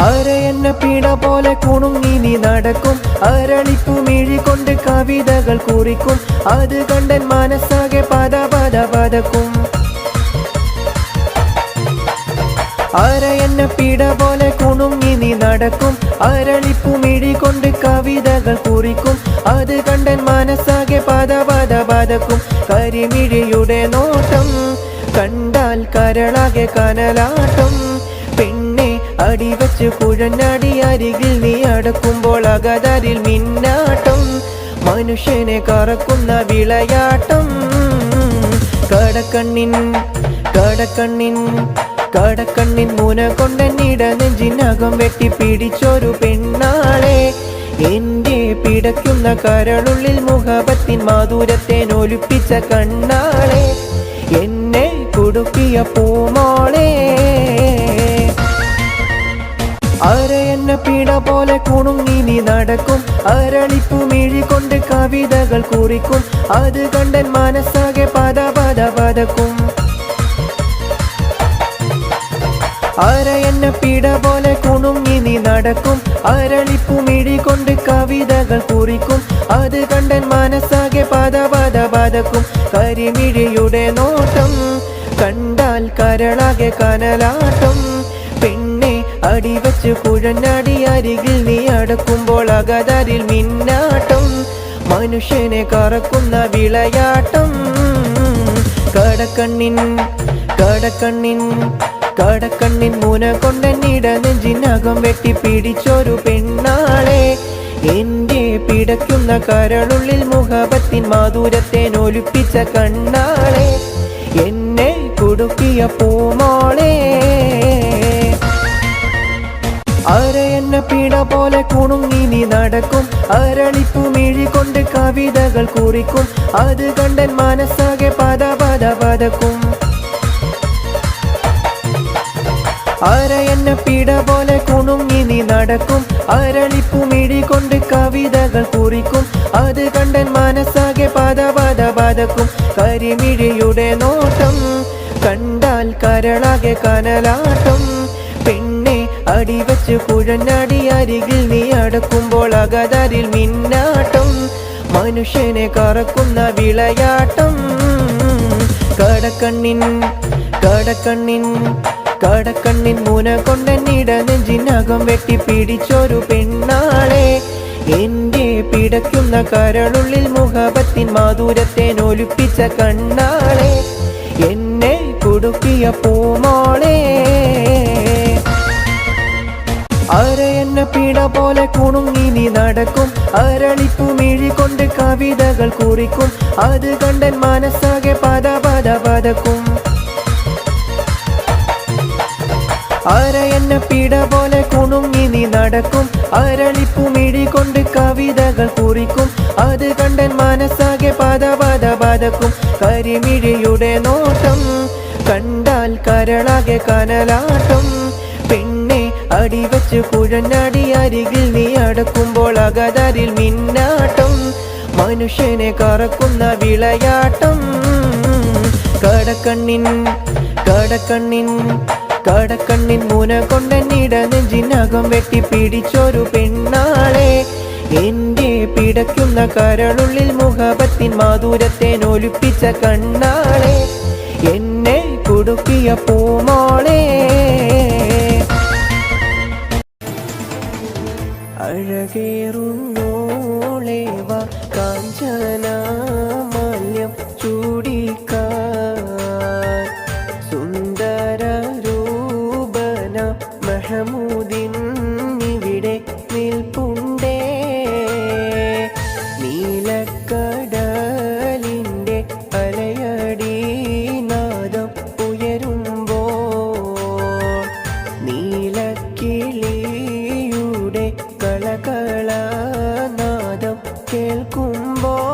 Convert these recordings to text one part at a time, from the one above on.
അരയെന്ന പീഡ പോലെ കുണുങ്ങി നീ നടക്കും. അരളിപ്പു മിഴികൊണ്ട് കവിതകൾ കുറിക്കും. അത് കണ്ടൻ മനസ്സാകെ പദ പദ പതക്കും. അരയെന്ന പീഡ പോലെ കുണുങ്ങി നീ നടക്കും. അരളിപ്പു മിഴികൊണ്ട് കവിതകൾ കുറിക്കും. അത് കണ്ടൻ മനസ്സാകെ പദ പദ പതക്കും. കരിമിഴിയുടെ നോട്ടം കണ്ടാൽ കരളാകെ കനലാട്ടം. പെണ്ണെ അടിവെച്ച് കുഴഞ്ഞടി അരികിൽ നീ അടക്കുമ്പോൾ അകതരിൽ മിന്നാട്ടം. മനുഷ്യനെ കറക്കുന്ന വിളയാട്ടം. കടക്കണ്ണിൻ കടക്കണ്ണിൻ കടക്കണ്ണിൻ മുന കൊണ്ടെന്നിട നെഞ്ചിനകം വെട്ടി പിടിച്ചൊരു പെണ്ണാളെ. എന്റെ പിടയ്ക്കുന്ന കരളുള്ളിൽ മുഹബത്തിൻ മാധുരത്തെ ഒലിപ്പിച്ച കണ്ണാളെ. എന്നെ കുടുക്കിയ പൂമോളെ. അരയെന്ന പീഡ പോലെ കുണുങ്ങി നീ നടക്കും. അരളിപ്പു മിഴികൊണ്ട് കവിതകൾ കുറിക്കും. അത് കണ്ടൻ മനസ്സാകെ പദ പദ പതക്കും. അരയെന്ന പീഡ പോലെ കുണുങ്ങി നീ നടക്കും. അരളിപ്പു മിഴികൊണ്ട് കവിതകൾ കുറിക്കും. അത് കണ്ടൻ മനസ്സാകെ പദ പദ പതക്കും. കരിമിഴിയുടെ നോട്ടം കണ്ടാൽ കരളാകെ കനലാട്ടം. പെണ്ണെ അടിവെച്ച് കുഴഞ്ഞടി അരികിൽ നീ അടക്കുമ്പോൾ അകതരിൽ മിന്നാട്ടം. മനുഷ്യനെ കറക്കുന്ന വിളയാട്ടം. കടക്കണ്ണിൻ കടക്കണ്ണിൻ കടക്കണ്ണിൻ മുന കൊണ്ടെന്നിട നെഞ്ചിനകം വെട്ടി പിടിച്ചൊരു പെണ്ണാളെ. എന്റെ പിടയ്ക്കുന്ന കരളുള്ളിൽ മുഹബത്തിൻ മാധുരത്തെ ഒലിപ്പിച്ച കണ്ണാളെ. എന്നെ കുടുക്കിയ പൂമോളെ. അരയെന്ന പീഡ പോലെ കുണുങ്ങി നീ നടക്കും. അരളിപ്പു മിഴികൊണ്ട് കവിതകൾ കുറിക്കും. അത് കണ്ടൻ മനസ്സാകെ പദ പദ പതക്കും. അരയെന്ന പീഡ പോലെ കുണുങ്ങി നീ നടക്കും. അരളിപ്പു മിഴികൊണ്ട് കവിതകൾ കുറിക്കും. അത് കണ്ടൻ മനസ്സാകെ പദ പദ പതക്കും. കരിമിഴിയുടെ നോട്ടം കണ്ടാൽ കരളാകെ കനലാട്ടം. പെണ്ണെ അടിവെച്ച് കുഴഞ്ഞടി അരികിൽ നീ അടക്കുമ്പോൾ അകതരിൽ മിന്നാട്ടം. മനുഷ്യനെ കറക്കുന്ന വിളയാട്ടം. കടക്കണ്ണിൻ കടക്കണ്ണിൻ കടക്കണ്ണിൻ മുന കൊണ്ടെന്നിട നെഞ്ചിനകം വെട്ടി പിടിച്ചൊരു പെണ്ണാളെ. എന്റെ പിടയ്ക്കുന്ന കരളുള്ളിൽ മുഹബത്തിൻ മാധുരത്തെ ഒലിപ്പിച്ച കണ്ണാളെ. എന്നെ കുടുക്കിയ പൂമോളെ. അരയെന്ന പീഡ പോലെ കുണുങ്ങി നീ നടക്കും. അരളിപ്പു മിഴികൊണ്ട് കവിതകൾ കുറിക്കും. അത് കണ്ടൻ മനസ്സാകെ പദ പദ പതക്കും. അരയെന്ന പീഡ പോലെ കുണുങ്ങി നീ നടക്കും. അരളിപ്പു മിഴികൊണ്ട് കവിതകൾ കുറിക്കും. അത് കണ്ടൻ മനസ്സാകെ പദ പദ പതക്കും. കരിമിഴിയുടെ നോട്ടം കണ്ടാൽ കരളാകെ കനലാട്ടം. പെണ്ണെ അടിവെച്ച് കുഴഞ്ഞടി അരികിൽ നീ അടക്കുമ്പോൾ അകതരിൽ മിന്നാട്ടം. മനുഷ്യനെ കറക്കുന്ന വിളയാട്ടം. കടക്കണ്ണിൻ കടക്കണ്ണിൻ കടക്കണ്ണിൻ മുന കൊണ്ടെന്നിട നെഞ്ചിനകം വെട്ടി പിടിച്ചൊരു പെണ്ണാളെ. എന്റെ പിടയ്ക്കുന്ന കരളുള്ളിൽ മുഹബത്തിൻ മാധുരത്തെ ഒലിപ്പിച്ച കണ്ണാളെ. എന്നെ കുടുക്കിയ പൂമോളെ. അഴകേറുന്നോളെ വാ കാഞ്ചന മാല്യം ചൂടിക്കാൻ. സുന്ദര രൂപന മഹമൂദിൻ ഇവിടെ നിൽപ്പുണ്ടേ. നീലക്കടലിൻ്റെ അലയടി നാദം ഉയരുമ്പോൾ. നീലക്കിളിയുടെ കളകള നാദം കേൾക്കുമ്പോൾ.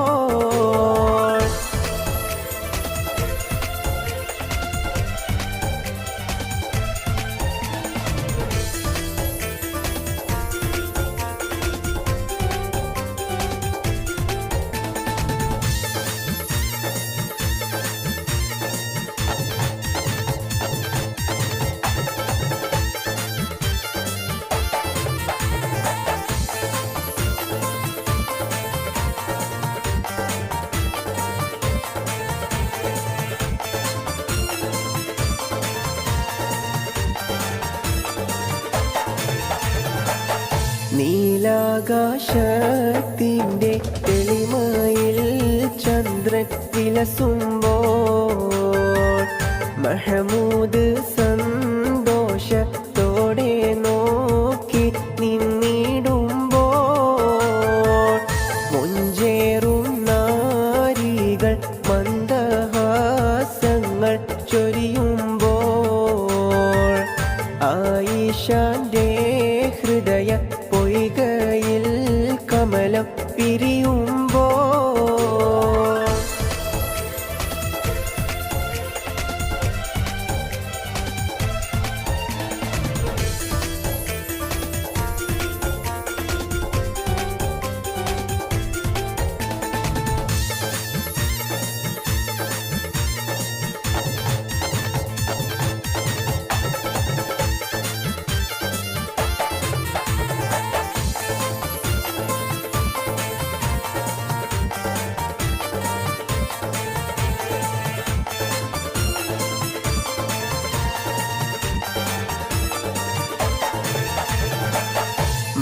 നീലാകാശത്തിൻ്റെ തെളിമയിൽ ചന്ദ്രൻ വിലസുമ്പോൾ മഹമൂദ് സന്തോഷത്തോടെ നോക്കി നിന്നിടുമ്പോൾ മുഞ്ചേറും നാരികൾ മന്ദഹാസങ്ങൾ ചൊരിയുമ്പോൾ ആയിഷാന്റെ ഹൃദയ പൊയ്കയിൽ കമലം പിരിയുമ്പോൾ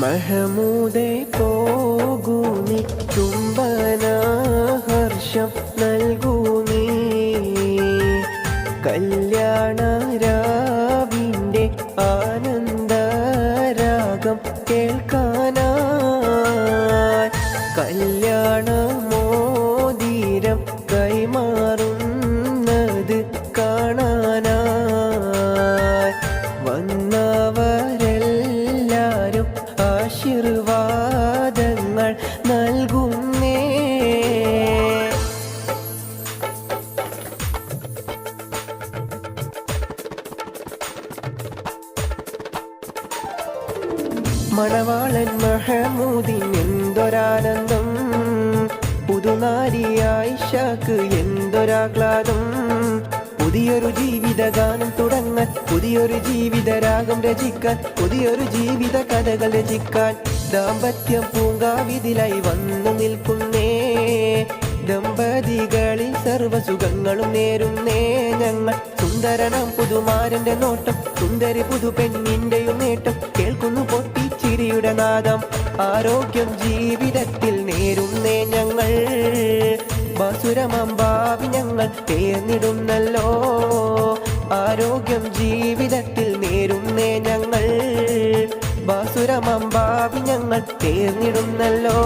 മഹമൂദേ പോകുമി ചുംബന ഹർഷം നൽകുമീ കല്യാണ രാവിൻ്റെ ആനന്ദരാഗം കേൾക്കാനായി കല്യാണ മോതിരം കൈമാറുന്നത് കാണാനായി വന്നവരെല്ലാരും ആശീർവാദങ്ങൾ നൽകുന്നേ മണവാളൻ മഹമൂദിൻ എന്തൊരാനന്ദം പുതുനാരി ആയിഷക്ക് എന്തൊരാഹ്ലാദം പുതിയൊരു ജീവിതഗാനം തുടങ്ങാൻ പുതിയൊരു ജീവിതരാഗം രചിക്കാൻ പുതിയൊരു ജീവിത കഥകൾ രചിക്കാൻ ദാമ്പത്യം പൂങ്കാവിതിലായി വന്നു നിൽക്കുന്നേ ദമ്പതികളിൽ സർവസുഖങ്ങളും നേരുന്നേ ഞങ്ങൾ സുന്ദരനാം പുതുമാരന്റെ നോട്ടം സുന്ദരി പുതുപെണ്ണിന്റെയും നേട്ടം കേൾക്കുന്നു പൊട്ടിച്ചിരിയുടെ നാദം ആരോഗ്യം ജീവിതത്തിൽ നേരുന്നേ ഞങ്ങൾ ബാസുരമമ്പാവി ഞങ്ങൾ തേർന്നിടുന്നല്ലോ ആരോഗ്യം ജീവിതത്തിൽ നേരുന്നേ ഞങ്ങൾ ബാസുരമമ്പാവി ഞങ്ങൾ തേർന്നിടുന്നല്ലോ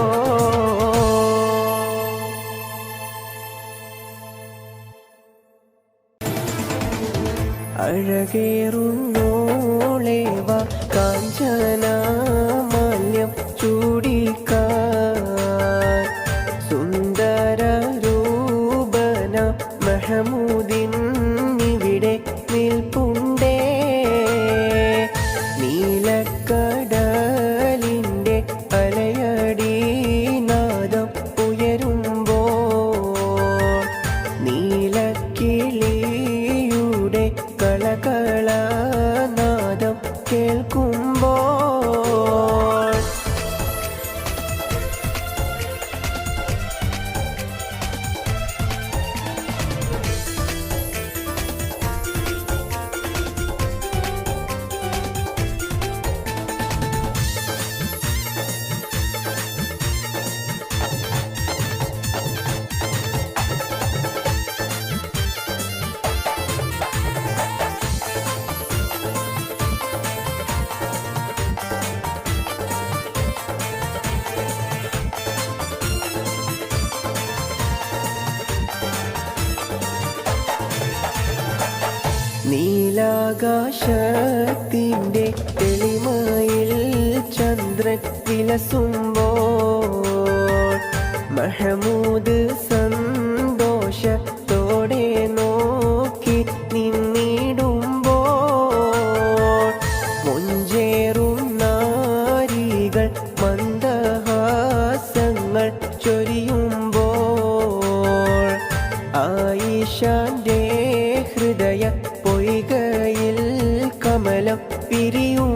അഴകേറുന്നോളേവ കാഞ്ചന മാല്യം ചൂടിക്കാൻ സുന്ദര രൂപന മഹമൂദിൻ ഇവിടെ നിൽപ്പുണ്ടേ നീലക്കടലിൻ്റെ അലയടി നാദം ഉയരുമ്പോൾ നീലക്കിളിയുടെ കളകളനാദം കേൾക്കുമ്പോൾ നീലാകാശത്തിൻ്റെ തെളിമയിൽ ചന്ദ്രൻ വിലസുമ്പോൾ മഹമൂദ് സന്തോഷത്തോടെ നോക്കി നിന്നിടുമ്പോൾ മുഞ്ചേറും നാരികൾ മന്ദഹാസങ്ങൾ ചൊരിയുമ്പോൾ ആയിഷാന്റെ ഹൃദയ പൊയ്കയിൽ കമലം പിരിയുമ്പോൾ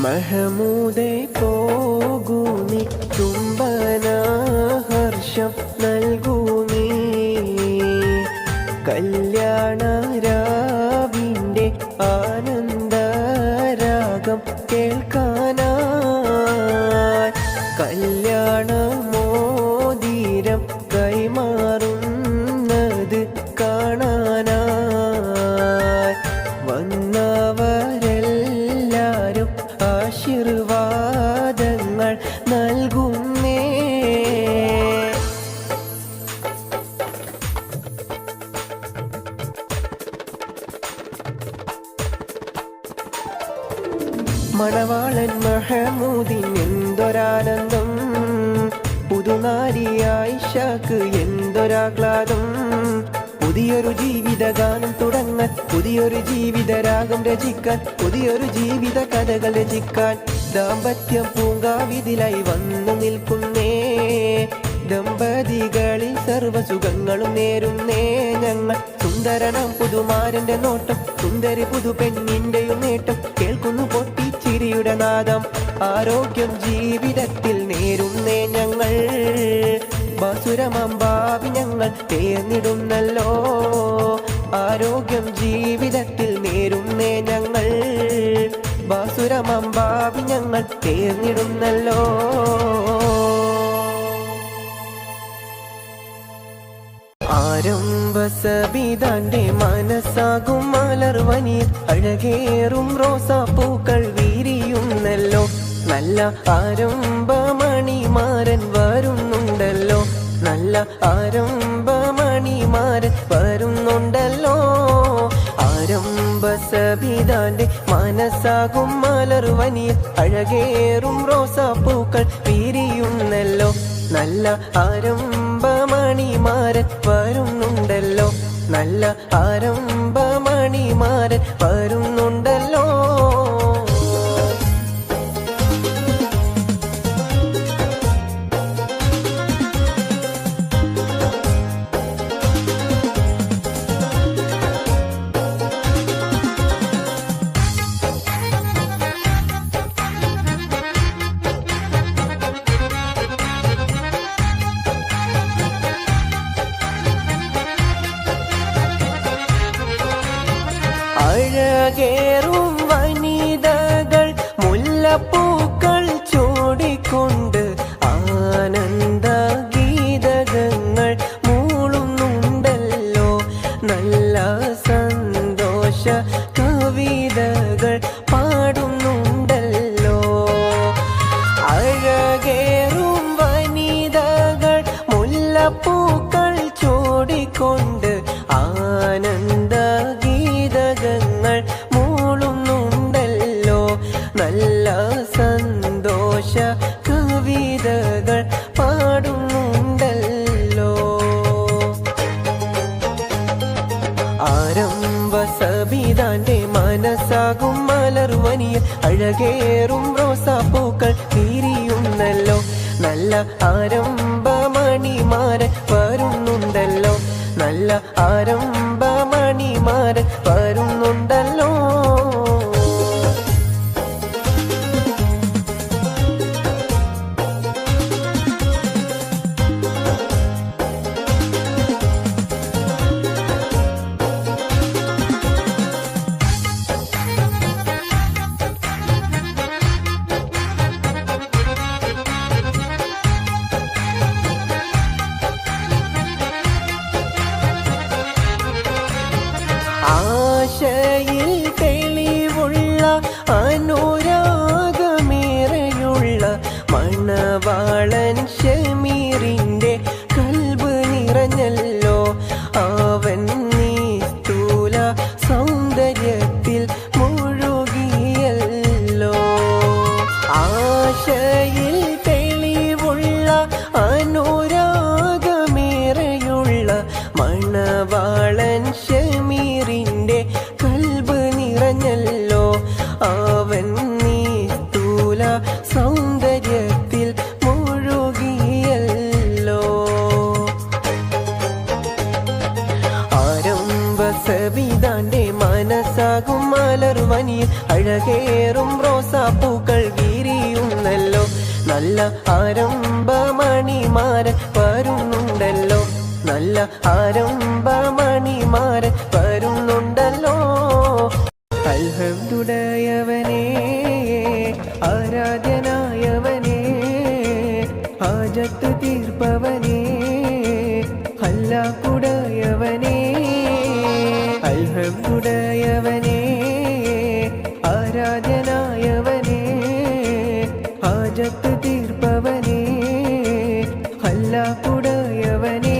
മഹമൂദേ പോകൂനി ചുംബന ഹർഷം നൽകൂനി കല്യാണ രാവിൻ്റെ ആനന്ദരാഗം കേൾക്കാനായി കല്യാണ മോതിരം കൈമാറുന്നത് കാണാനായി വന്നവരെല്ലാരും ആശീർവാദങ്ങൾ നൽകുന്നേ. മണവാളൻ മഹമൂദിൻ എന്തൊരാനന്ദം, പുതുനാരി ആയിഷക്ക് എന്തൊരാഹ്ലാദം. പുതിയൊരു ജീവിതഗാനം തുടങ്ങാൻ, പുതിയൊരു ജീവിതരാഗം രചിക്കാൻ, പുതിയൊരു ജീവിത കഥകൾ രചിക്കാൻ ദാമ്പത്യം പൂങ്കാവിതിലായി വന്നു നിൽക്കുന്നേ. ദമ്പതികളിൽ സർവസുഖങ്ങളും നേരുന്നേ ഞങ്ങൾ. സുന്ദരനാം പുതുമാരന്റെ നോട്ടം, സുന്ദരി പുതുപെണ്ണിന്റെയും നേട്ടം കേൾക്കുന്നു പൊട്ടിച്ചിരിയുടെ നാദം. ആരോഗ്യം ജീവിതത്തിൽ നേരുന്നേ ഞങ്ങൾ, ബാസുരമമ്പാവി ഞങ്ങൾ തേർന്നിടുന്നല്ലോ. ആരോഗ്യം ജീവിതത്തിൽ നേരുന്നേ ഞങ്ങൾ, ബാസുരമമ്പാവി ഞങ്ങൾ തേർന്നിടുന്നല്ലോ. ആരംഭസബിതാന്റെ മനസ്സാകും മലർവനിയിൽ അഴകേറും റോസാപ്പൂക്കൾ വീരിയുന്നല്ലോ. നല്ല ആരംഭമണിമാരൻ വരുന്നുണ്ടല്ലോ, നല്ല ആരംഭമണിമാരൻ വരുന്നുണ്ടല്ലോ. ആരംഭസബിതാന്റെ മനസ്സാകും മലർവനിയിൽ അഴകേറും റോസാപ്പൂക്കൾ വീരിയുന്നല്ലോ. നല്ല ആരംഭമണിമാരൻ വരുന്നുണ്ടല്ലോ, നല്ല ആരംഭമണിമാരൻ വരുന്നുണ്ടല്ലോ. അഴകേറും വനിതകൾ മുല്ലപ്പൂക്കൾ ചൂടിക്കൊണ്ട് ആനന്ദ ഗീതകങ്ങൾ മൂളുന്നുണ്ടല്ലോ. നല്ല സന്തോഷ കവിതകൾ പാടുന്നുണ്ടല്ലോ. അഴകേറും വനിതകൾ മുല്ലപ്പൂക്കൾ ചൂടിക്കൊണ്ട് ആനന്ദ ഗീതകങ്ങൾ മൂളുന്നുണ്ടല്ലോ. നല്ല സന്തോഷ കവിതകൾ പാടുന്നുണ്ടല്ലോ. ആരംഭസബിതാന്റെ മനസ്സാകും മലർവനിയിൽ അഴകേറും റോസാപ്പൂക്കൾ വീരിയുന്നല്ലോ. നല്ല ആരംഭമണിമാരൻ വരുന്നുണ്ടല്ലോ, നല്ല ആരംഭമണിമാരൻ വരുന്നുണ്ടല്ലോ. ആശയിൽ തെളിവുള്ള അനുരാഗമേറെയുള്ള മണവാളൻ ഷമീറിന്റെ കൽബ് നിറഞ്ഞല്ലോ. അവൻ നിസ്തുല സൗന്ദര്യത്തിൽ മുഴുകിയല്ലോ. ആശയിൽ തെളിവുള്ള അനുരാഗമേറെയുള്ള മണവാളൻ ഷമീറിന്റെ കൽബ് നിറഞ്ഞല്ലോ. അവൻ നിസ്തുല സൗന്ദര്യത്തിൽ മുഴുകിയല്ലോ. ആരംഭസബിതാന്റെ മനസ്സാകും മലർവനിയിൽ അഴകേറും റോസാപ്പൂക്കൾ ആരംഭമണിമാരൻ വരുന്നുണ്ടല്ലോ, നല്ല ആരംഭമണിമാരൻ വരുന്നുണ്ടല്ലോ. അൽഹംദുലില്ലാഹയവനേ ആരാധ്യനായവനേ, ഹാജത്ത് തീർപ്പവനേ ഹല്ലാക്കുടയവനേ. അൽഹംദുലില്ലാഹയവനേ ആരാധ്യനായവനേ, ഹാജത്ത് തീർപ്പവനേ ഹല്ലാക്കുടയവനേ.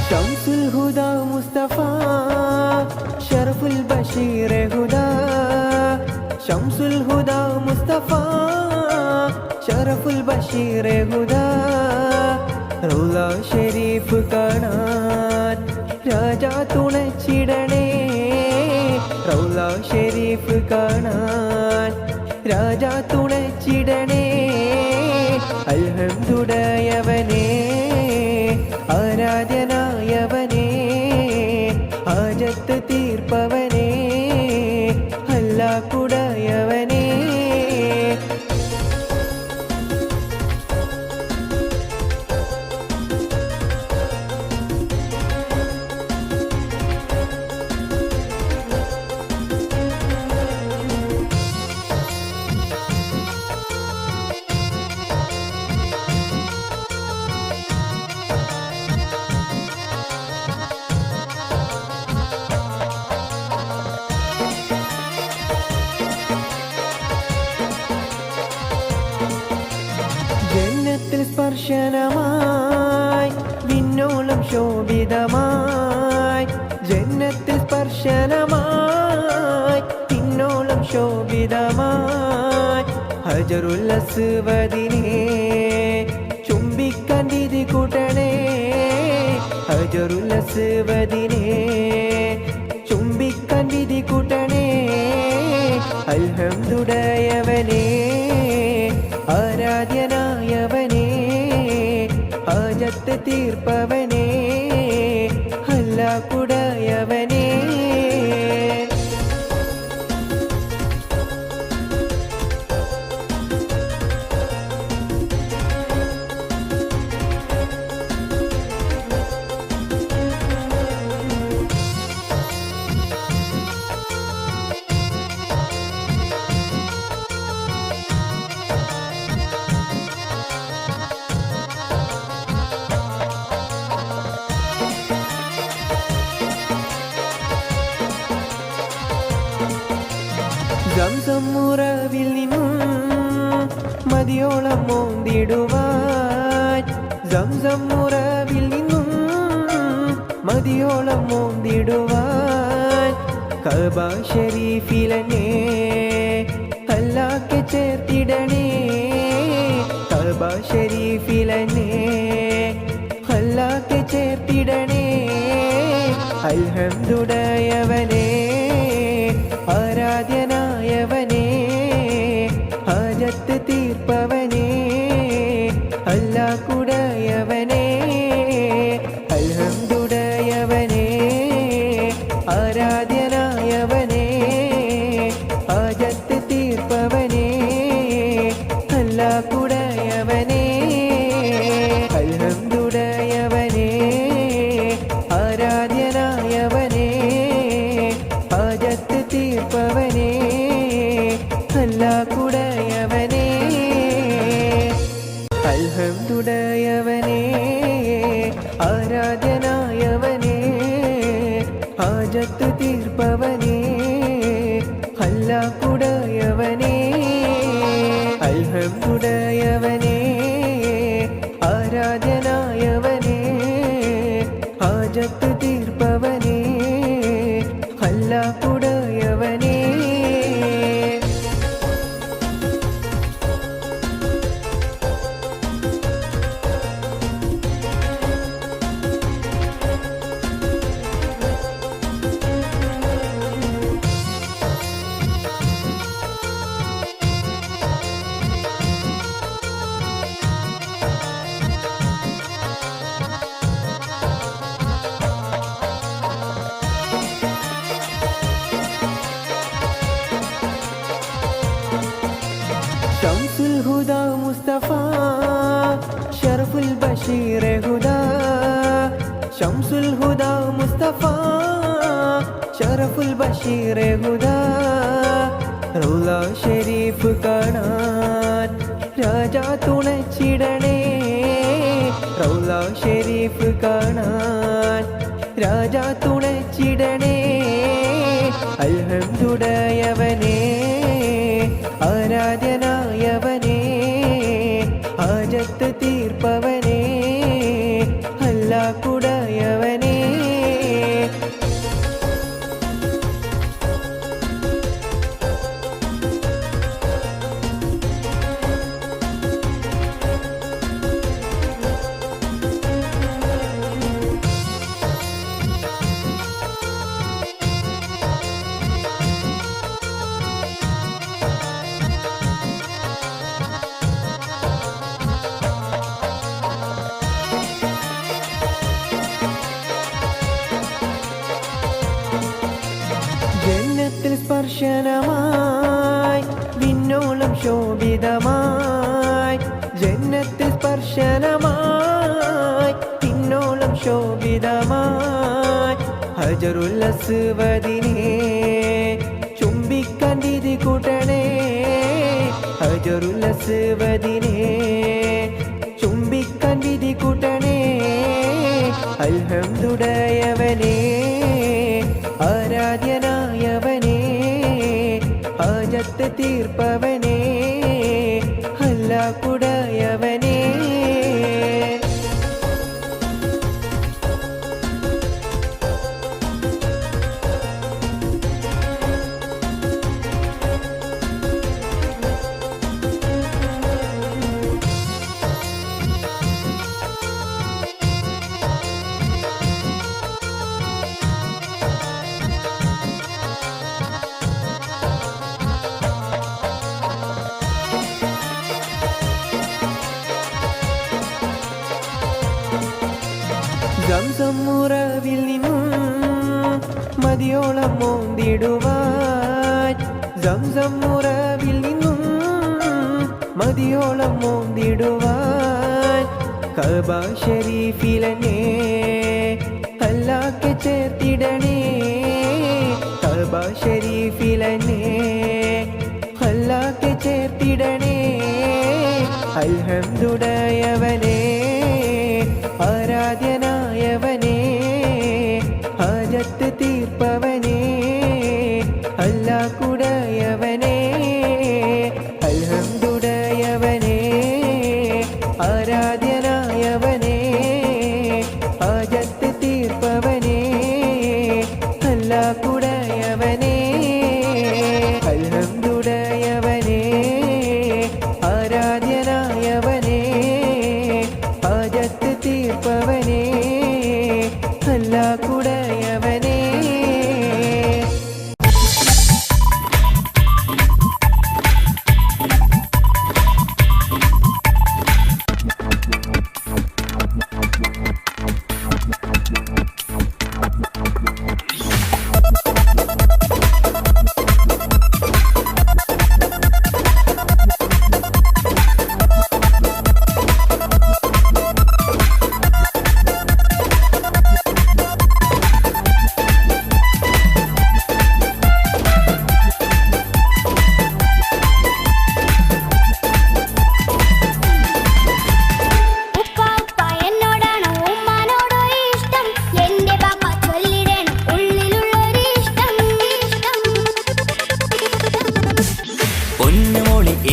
ശംസുൽ ഹുദാ മുസ്തഫ ശറഫുൽ ബഷീർ ഹുദാ, ശംസുൽ ഹുദാ മുസ്തഫ ശറഫുൽ ബഷീർ ഹുദാ. റൗള ഷരീഫ് കാണാൻ രാജാ തുണച്ചിടണേ, റൗള ഷരീഫ് കാണാൻ രാജാ തുണച്ചിടണേ. അൽഹംദുലില്ലാഹയവനേ ആരാധ്യനായവനേ, ഹാജത്ത് തീർപ്പവനേ ഹല്ലാക്കുടയവനേ. ജന്നത്തിൽ സ്പർശനമായി വിണ്ണോളം ശോഭിതമായി, ജന്നത്തിൽ സ്പർശനമായി വിണ്ണോളം ശോഭിതമായി. ഹജറുൽ അസ്വദിനെ ചുംബിക്കാൻ വിധി കൂട്ടണേ, ഹജറുൽ അസ്വദിനെ ചുംബിക്കാൻ വിധി കൂട്ടണേ. അൽഹംദുലില്ലാഹയവനേ ആരാധ്യനായവനേ, ഹാജത്ത് തീർപ്പവനേ ഹല്ലാക്കുടയവനേ. സംസം ഉറവിൽ നിന്നും മതിയോളം മോന്തിടുവാൻ, സംസം ഉറവിൽ നിന്നും മതിയോളം മോന്തിടുവാൻ. കഅബ ശരീഫിലെന്നെ അല്ലാഹ്ക്ക് ചേർത്തിടണേ, കഅബ ശരീഫിലെന്നെ അല്ലാഹ്ക്ക് ചേർത്തിടണേ. അൽഹംദുലില്ലാഹയവനേ ആരാധ്യനായവനേ, ഹാജത്ത് തീർപ്പവനേ ഹല്ലാക്കുടയവനേ. അൽഹംദുലില്ലാഹയവനേ ആരാധ്യനായവനേ, ഹാജത്ത് തീർപ്പവനേ ഹല്ലാക്കുടയവനേ. അൽഹംദുലില്ലാഹയവനേ ആരാധ്യനായവനേ, ഹാജത്ത് തീർപ്പവനേ ഹല്ലാക്കുടയവനേ. അൽഹംദുലില്ലാഹയവനേ ആരാധ്യനായവനേ, ഹാജത്ത് തീർപ്പവനേ ഹല്ലാക്കുടയവനേ. അൽഹംദുലില്ലാഹയവനേ ആരാധ്യനായവനേ, ഹാജത്ത് തീർപ്പവനേ ഹല്ലാക്കുടയവനേ. മുസ്തഫ ഷറഫുൽ ബഷീർ ഹുദാ ശംസുൽ ഹുദാ മുസ്തഫ ഷറഫുൽ ബഷീർ ഹുദാ റൗള ഷരീഫ് കാണാൻ രാജാ തുണച്ചിടണേ റൗള ഷരീഫ് കാണാൻ രാജാ തുണച്ചിടണേ അൽഹംദുലില്ലാഹവനേ ആരാധ്യനായവനേ ഹാജത്ത് തീർപ്പവനേ അല്ലാഹ് കുടയവനേ ജന്നത്തിൽ സ്പർശനമായി വിണ്ണോളം ശോഭിതമായി ജന്നത്തിൽ സ്പർശനമായി വിണ്ണോളം ശോഭിതമായി ഹജറുൽ അസ്വദിനെ ചുംബിക്കാൻ വിധി കൂട്ടണേ ഹജറുൽ അസ്വദിനെ ചുംബിക്കാൻ വിധി കൂട്ടണേ അൽഹംദുലില്ലാഹവനേ ആരാധ്യനായവനേ ഹാജത്ത് തീർപ്പവനേ അല്ലാഹ് കുടയവനേ സംസമുറവിൽ നിന്നും മതിയോളം മോന്തിടുവാൻ സംസമുറവിൽ നിന്നും മതിയോളം മോന്തിടുവാൻ കഅബ ശരീഫിലെന്നെ അല്ലാഹ്ക്ക് ചേർത്തിടണേ കഅബ ശരീഫിലെന്നെ അല്ലാഹ്ക്ക് ചേർത്തിടണേ അൽഹംദുലില്ലാഹവനേ ആരാധ്യനായവനേ ഹാജത്ത് തീർപ്പവനേ അല്ലാഹ് കുടയവനേ അൽഹംദുലില്ലാഹവനേ ആരാധ്യനായവനേ ഹാജത്ത് തീർപ്പവനേ അല്ലാഹ് കുടയവനേ അൽഹംദുലില്ലാഹവനേ ആരാധ്യനായവനേ ഹാജത്ത് തീർപ്പവനേ അല്ലാഹ് കുടയവനേ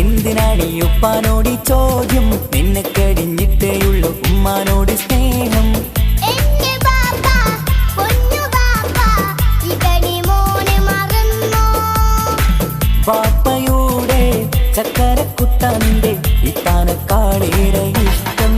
എന്തിനാണീ ഉപ്പാനോട് ചോദ്യം നിന്നെ കഴിഞ്ഞിട്ടേയുള്ളൂ ഉമ്മാനോട് സ്നേഹം ബാപ്പയുടെ ചക്കരക്കുട്ടന്റെ ഇത്താനക്കാളേറെ ഇഷ്ടം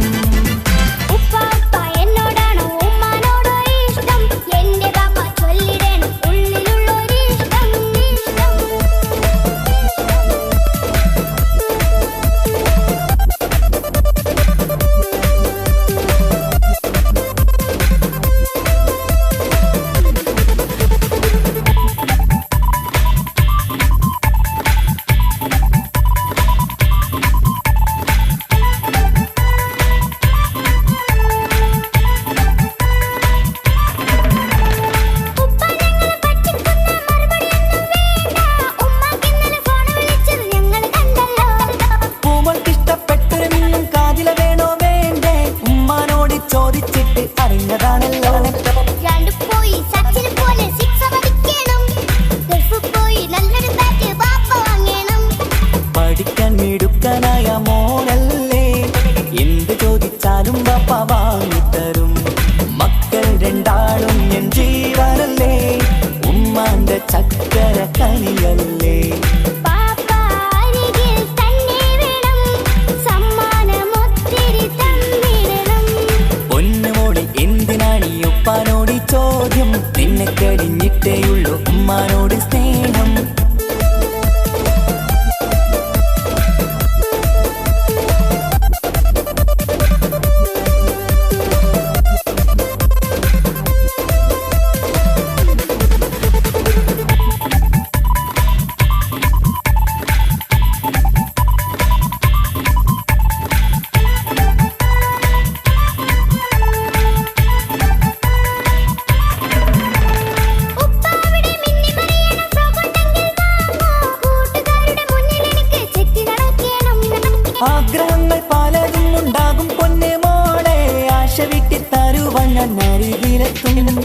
കിടത്തും.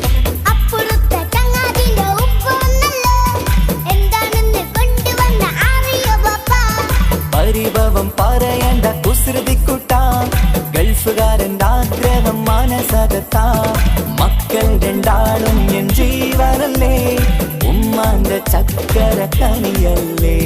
പരിഭവം പറയണ്ട കുസൃതിക്കുട്ട, ഗൾഫുകാരൻ്റെ ആഗ്രഹം മനസ്സകത്താ. മക്കൾ രണ്ടാളും എൻ ജീവനല്ലേ, ഉമ്മാന്റെ ചക്കര കനിയല്ലേ.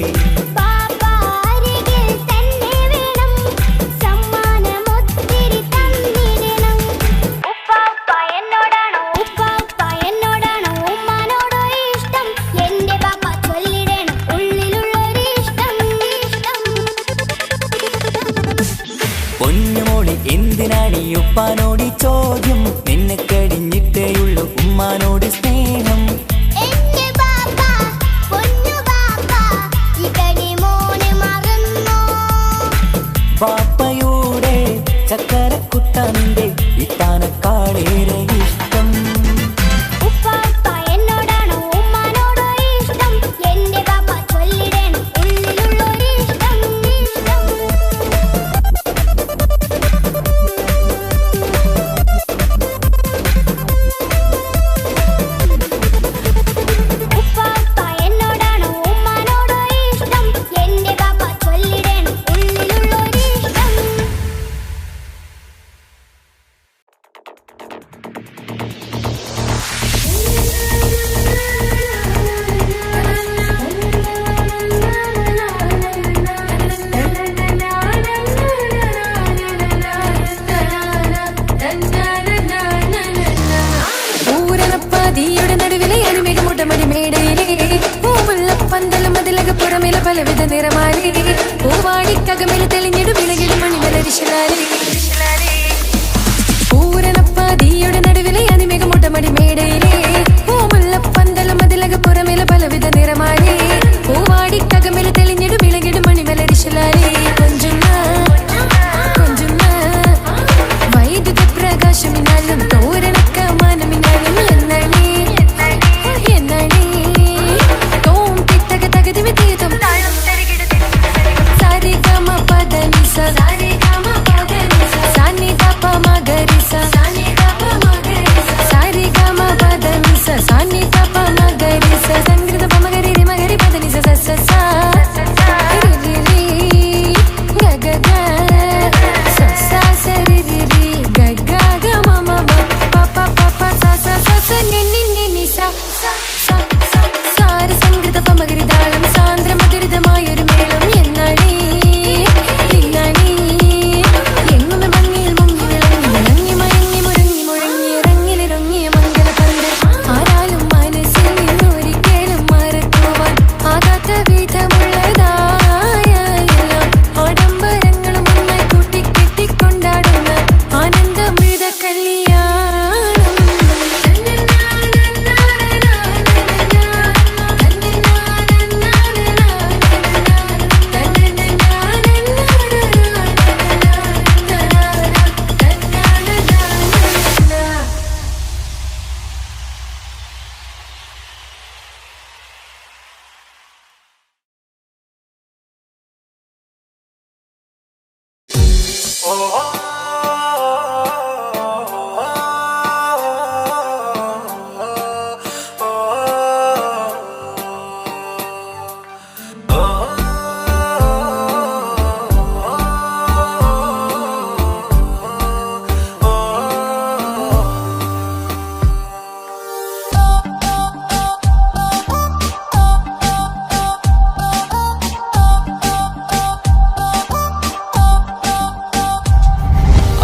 പൊന്നുമോളി എന്തിനാണീ ഉപ്പാനോടി ചോദ്യം, നിന്നെ കഴിഞ്ഞിട്ടേയുള്ളൂ ഉമ്മാനോട് സ്നേഹം. ബാപ്പയുടെ ചക്കരക്കുട്ടന്റെ ഇത്താനക്കാളേറെ ഇഷ്ടം. പലവിധ നിറമാലി പൂവാടിക്കകമിൽ തെളിഞ്ഞിടു വിളകിടും മണിമലരിശലാലി. പൂരണപ്പാതിയുടെ നടുവിലെ അതിമികമുട്ടമടി മേടയിലെ പൂമുല്ലപ്പന്തലും അതിലക പുറമില പലവിധ നിറമാലി പൂവാടിക്കകമിൽ തെളിഞ്ഞിടു വിളകിടും മണിമലരിശലാലി. കൊഞ്ചുന്ന കൊഞ്ചുന്ന വൈദ്യുത പ്രകാശമിനാലും തോരണക്ക മാനമിനാലും എന്നണി എന്നണി തോം തിത്തക തകതി വിതീതം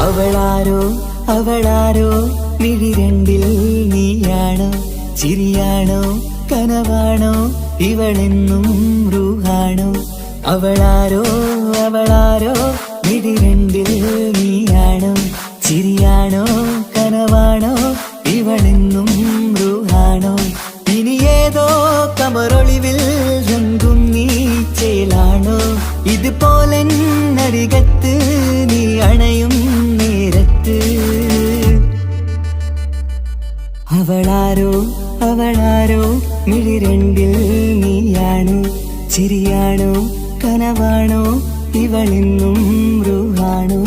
അവളാരോ അവളാരോ മിഴി രണ്ടിൽ നീയാണോ, ചിരിയാണോ കനവാണോ ഇവളെന്നും റൂഹാണോ. അവളാരോ അവളാരോ മിഴി രണ്ടിൽ നീയാണോ, ചിരിയാണോ കനവാണോ ഇവളെന്നും റൂഹാണോ. ഇനി ഏതോ കമറൊളിവിൽ രംഗും നീ ചേലാണോ, ഇതുപോലെ നരികത്ത് നീ അണയും നേരത്ത്. അവളാരോ അവളാരോ മിഴി രണ്ടിൽ നീയാണോ, ചിരിയാണോ കനവാണോ ഇവളെന്നും റൂഹാണോ.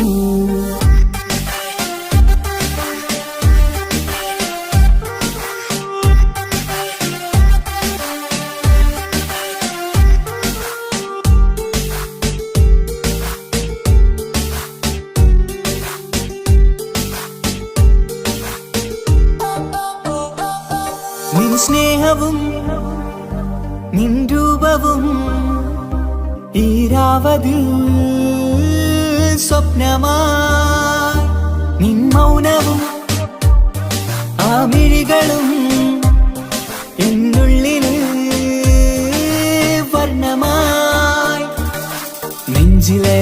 സ്നേഹവും നിൻ രൂപവും ഈരാവതിൽ സ്വപ്നമായി നിൻ മൗനവും ആ മിഴികളും എന്നുള്ളിൽ വർണ്ണമായി നെഞ്ചിലെ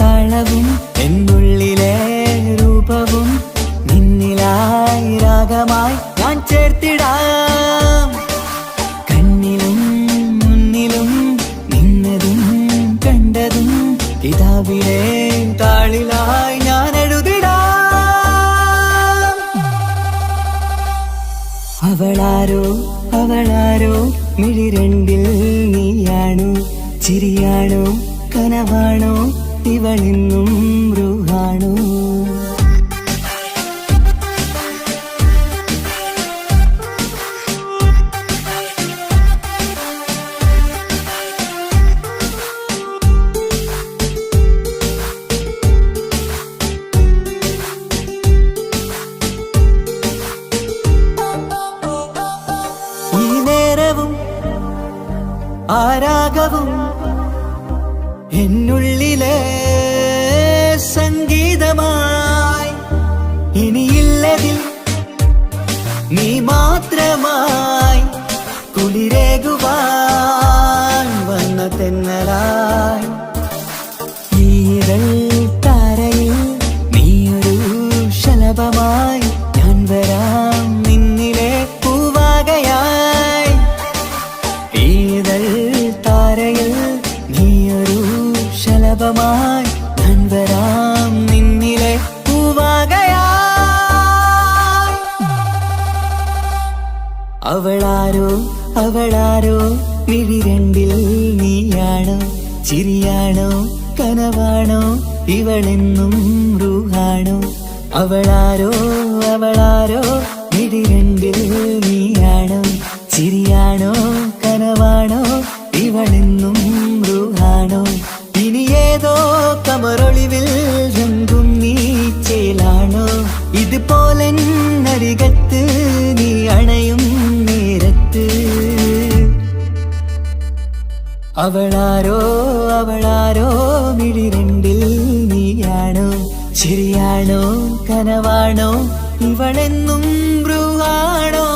താളവും എന്നുള്ളിലെ രൂപവും നിന്നിലായി രാഗമായി ഞാൻ ചേർത്തിടാം കണ്ണിലും മുന്നിലും നിന്നതും കണ്ടതും കിതാബിലെ താളിലായി ഞാൻ എഴുതിടാം അവളാരോ അവളാരോ മിഴിരണ്ടിൽ നീയാണോ ചിരിയാണോ കനവാണോ ഇവളിന്നും റൂഹാണോ ഈ നേരവും ആരാഗവും എന്നുള്ളിലെ സംഗീതമായി ഇനിയില്ലതിൽ നീ മാത്രമായി കുളിരേകുവാൻ വന്ന തെന്നലായി ഈരൽ താരയിൽ നീയൊരു ശലഭമായി ഞാൻ വരാം നിന്നിലെ പൂവാകയായി ഈരൽ താരയിൽ നീയൊരു ശലഭമായി ഞാൻ വരാം നിന്നിലെ പൂവാകയായി അവളാരോ അവളാരോ മിഴിരണ്ടിൽ നീയാണോ ചിരിയാണോ കനവാണോ ഇവളെന്നും റൂഹാണോ അവളാരോ അവളാരോ മിഴിരണ്ടിൽ നീയാണോ ചിരിയാണോ കനവാണോ ഇവളെന്നും റൂഹാണോ ഇനി ഏതോ കമറൊളിവിൽ രംഗും നീ ചേലാണോ ഇതുപോലെ നരികത്ത് നീ അണയും നേരത്ത് അവളാരോ അവളാരോ മിഴിരണ്ടിൽ നീയാണോ ചിരിയാണോ കനവാണോ ഇവളെന്നും ബ്രൂഹാണോ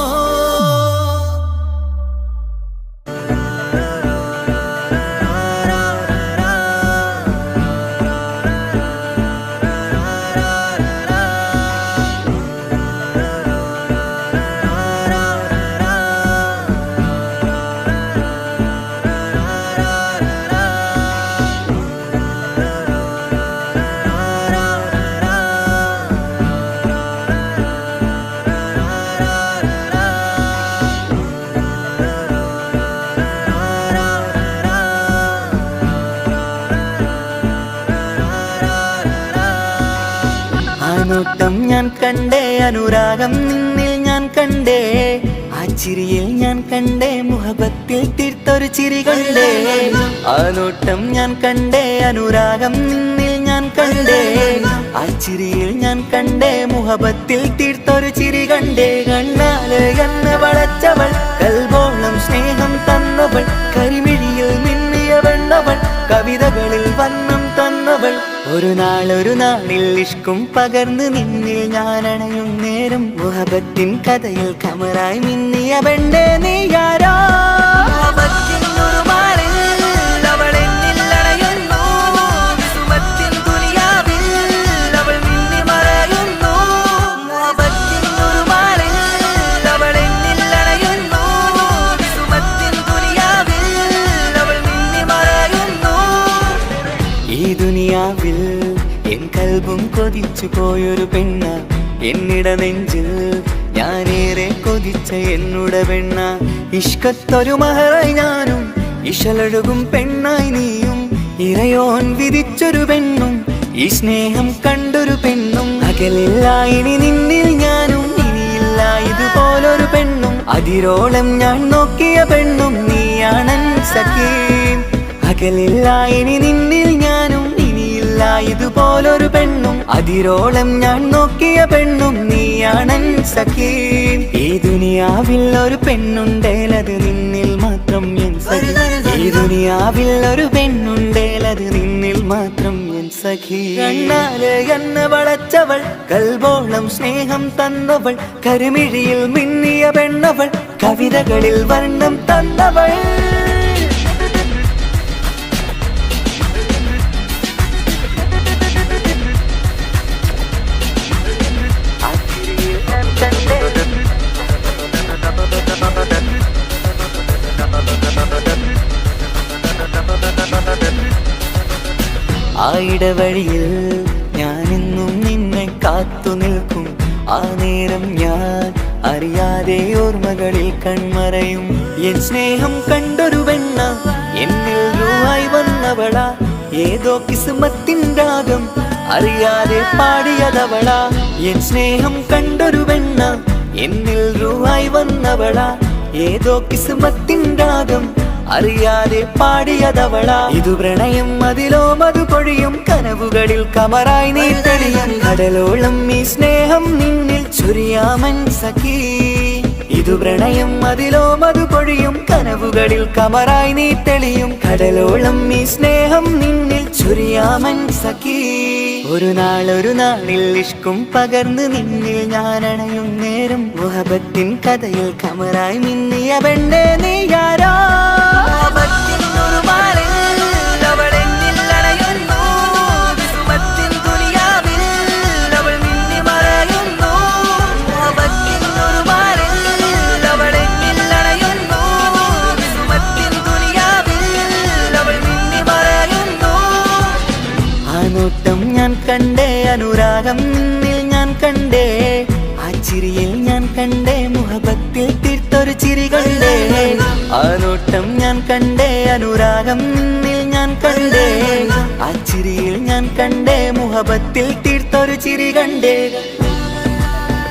നോട്ടം ഞാൻ കണ്ടേ അനുരാഗം നിന്നിൽ ഞാൻ കണ്ടേ ആ ചിരിയിൽ ഞാൻ കണ്ടേ മുഹബത്തിൽ തീർത്തൊരു ചിരി കണ്ടേ ആ നോട്ടം ഞാൻ കണ്ടേ അനുരാഗം നിന്നിൽ ഞാൻ കണ്ടേ ആ ചിരിയിൽ ഞാൻ കണ്ടേ മുഹബത്തിൽ തീർത്തൊരു ചിരി കണ്ടേ കണ്ണാല് എന്നെ വളച്ചവൾ കൽബോളം സ്നേഹം തന്നവൾ കരിമിഴിയിൽ മിന്നിയ വെണ്ണവൾ കവിതകളിൽ വന്നം തന്നവൾ ഒരു നാളിൽ ഇഷ്കും പകർന്ന് നിന്നിൽ ഞാൻ അണയും നേരം മുഹബത്തിൻ കഥയിൽ കമറായി മിന്നിയ പെണ്ണേ നീയാരോ എൻ കൽബും കൊതിച്ചു പോയൊരു പെണ്ണ എന്നിട നെഞ്ചിൽ ഞാനേറെ കൊതിച്ച എന്നുട പെണ്ണ ഇഷ്കത്തൊരു മഹറായി ഞാനും ഇശലൊഴുകും പെണ്ണായി നീയും ഇറയോൻ വിധിച്ചൊരു പെണ്ണും ഈ സ്നേഹം കണ്ടൊരു പെണ്ണും അകലില്ല ഇനി നിന്നിൽ ഞാനും ഇനിയില്ല ഇതുപോലൊരു പെണ്ണും അതിരോളം ഞാൻ നോക്കിയ പെണ്ണും നീയാണൻ സഖീം അകലില്ല ഇനി നിന്നിൽ ഞാനും ഇതുപോലൊരു പെണ്ണും അതിരോളം ഞാൻ നോക്കിയ പെണ്ണും നീ നീയാണൻ സഖി. ഈ ദുനിയാവിൽ ഒരു പെണ്ണുണ്ടേലത് നിന്നിൽ മാത്രം എൻ സഖി. ഈ ദുനിയാവിൽ ഒരു പെണ്ണുണ്ടേലത് നിന്നിൽ മാത്രം എൻ സഖി. കണ്ണാലെ എന്നെ വളച്ചവൾ, കൽബോളം സ്നേഹം തന്നവൾ, കരുമിഴിയിൽ മിന്നിയ പെണ്ണവൾ, കവിതകളിൽ വർണ്ണം തന്നവൾ. ആ ഇടവഴിയിൽ ഞാനെന്നും നിന്നെ കാത്തു നിൽക്കും. ആ നേരം ഞാൻ അറിയാതെ ഓർമ്മകളിൽ കൺമറയും. എൻ സ്നേഹം കണ്ടൊരു പെണ്ണ എന്നിൽ രൂപായി വന്നവളാ, ഏതോ കിസ്മത്തിൻ രാഗം അറിയാതെ പാടിയതവളാ. എൻ സ്നേഹം കണ്ടൊരു പെണ്ണ എന്നിൽ രൂപായി വന്നവളാ, ഏതോ കിസ്മത്തിൻ രാഗം അറിയാതെ പാടിയതവളാ. ഇതു പ്രണയം അതിലോ മധു പൊഴിയും, കനവുകളിൽ കമറായി നീ തെളിയും. കടലോളം ഈ സ്നേഹം നിന്നിൽ ചൊരിയാമൻ സഖി. ഇതു പ്രണയം അതിലോ മധു പൊഴിയും, കനവുകളിൽ കമറായി നീ തെളിയും. കടലോളം ഈ സ്നേഹം നിന്നിൽ ചൊരിയാമൻ സഖി. ഒരു നാളിൽ ഇഷ്കും പകർന്ന് നിന്നിൽ ഞാൻ അണയും നേരം, മുഹബത്തിൻ കഥയിൽ കമറായി മിന്നിയ പെണ്ണേ നീയാരോ. ഞാൻ കണ്ടേ അനുരാഗം നിന്നിൽ ഞാൻ കണ്ടേ, ആ ചിരിയിൽ ഞാൻ കണ്ടേ മുഹബത്തിൽ തീർത്തൊരു ചിരി കണ്ടേ. ആ നോട്ടം ഞാൻ കണ്ടേ അനുരാഗം നിന്നിൽ ഞാൻ കണ്ടേ, ആ ചിരിയിൽ ഞാൻ കണ്ടേ മുഹബത്തിൽ തീർത്തൊരു ചിരി കണ്ടേ.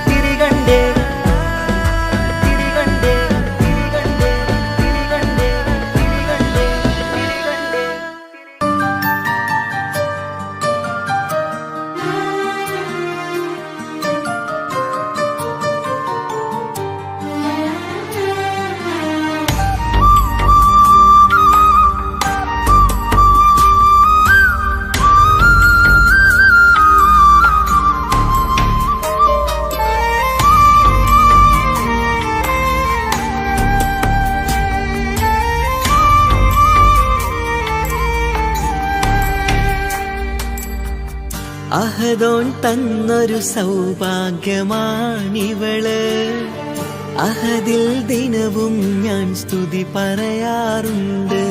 ചിരി കണ്ടേ. അഹദോൻ തന്നൊരു സൗഭാഗ്യമാണിവള്, അഹദിൽ ദിനവും ഞാൻ സ്തുതി പറയാറുണ്ട്.